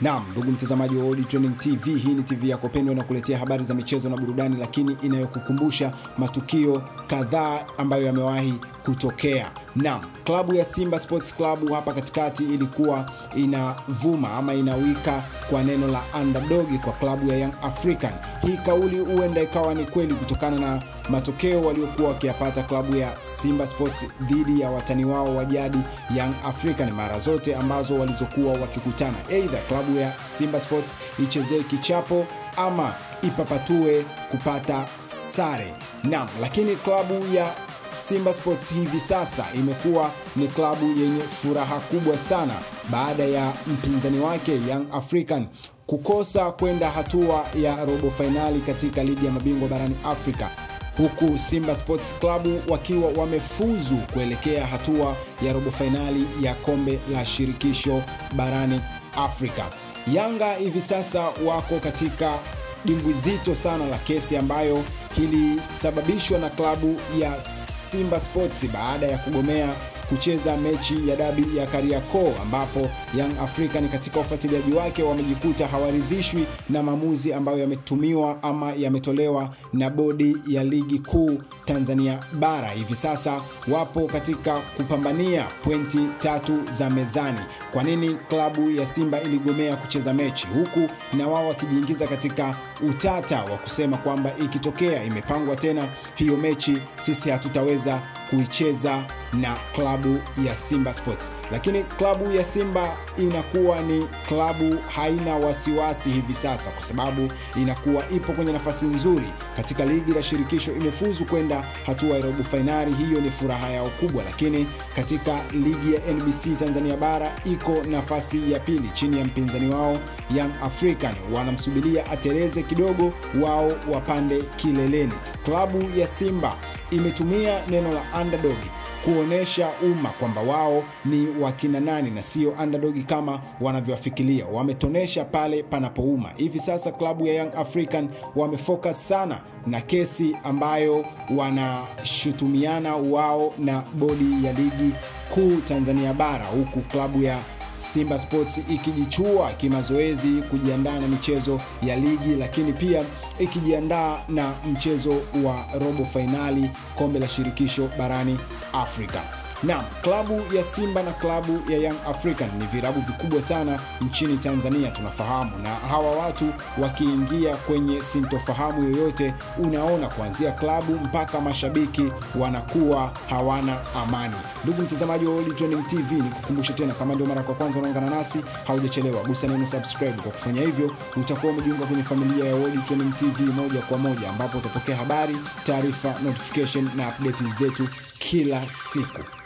Naam, ndugu mtazamaji wa World Trending TV, hii ni TV yako pendwa na kuletea habari za michezo na burudani, lakini inayokukumbusha matukio kadhaa ambayo yamewahi kutokea. Naam, klabu ya Simba Sports Club hapa katikati ilikuwa inavuma ama inawika kwa neno la underdog kwa klabu ya Young African. Hii kauli huenda ikawa ni kweli kutokana na matokeo waliokuwa wakiyapata klabu ya Simba Sports dhidi ya watani wao wa jadi Young African mara zote ambazo walizokuwa wakikutana. Aidha klabu ya Simba Sports ichezee kichapo ama ipapatue kupata sare. Naam, lakini klabu ya Simba Sports hivi sasa imekuwa ni klabu yenye furaha kubwa sana baada ya mpinzani wake Young African kukosa kwenda hatua ya robo finali katika ligi ya mabingwa barani Afrika, huku Simba Sports Club wakiwa wamefuzu kuelekea hatua ya robo finali ya kombe la shirikisho barani Afrika. Yanga hivi sasa wako katika dimbwi zito sana la kesi ambayo ilisababishwa na klabu ya Simba Sports baada ya kugomea kucheza mechi ya dabi ya Kariakoo, ambapo Young African katika ufuatiliaji wake wamejikuta hawaridhishwi na maamuzi ambayo yametumiwa ama yametolewa na bodi ya ligi kuu Tanzania bara. Hivi sasa wapo katika kupambania pointi 3 za mezani. Kwa nini klabu ya Simba iligomea kucheza mechi, huku na wao wakijiingiza katika utata wa kusema kwamba ikitokea imepangwa tena hiyo mechi sisi hatutaweza kuicheza na klabu ya Simba Sports. Lakini klabu ya Simba inakuwa ni klabu haina wasiwasi hivi sasa, kwa sababu inakuwa ipo kwenye nafasi nzuri katika ligi la shirikisho, imefuzu kwenda hatua ya robo finali. Hiyo ni furaha yao kubwa. Lakini katika ligi ya NBC Tanzania bara iko nafasi ya pili chini ya mpinzani wao Young African, wanamsubiria atereze kidogo wao wapande kileleni. Klabu ya Simba imetumia neno la underdog kuonesha umma kwamba wao ni wakina nani na sio underdog kama wanavyofikiria. Wametonesha pale panapouma. Hivi sasa klabu ya Young African wamefocus sana na kesi ambayo wanashutumiana wao na bodi ya ligi kuu Tanzania bara, huku klabu ya Simba Sports ikijichua kimazoezi kujiandaa na michezo ya ligi, lakini pia ikijiandaa na mchezo wa robo finali kombe la shirikisho barani Afrika. Naam, klabu ya Simba na klabu ya Young African ni virabu vikubwa sana nchini Tanzania tunafahamu, na hawa watu wakiingia kwenye sintofahamu yoyote, unaona kuanzia klabu mpaka mashabiki wanakuwa hawana amani. Ndugu mtazamaji wa World Trending TV, nikukumbusha tena, kama ndio mara kwa kwanza unaungana nasi, haujachelewa, gusa neno subscribe. Kwa kufanya hivyo utakuwa umejiunga kwenye familia ya World Trending TV moja kwa moja, ambapo utapokea habari, taarifa, notification na update zetu kila siku.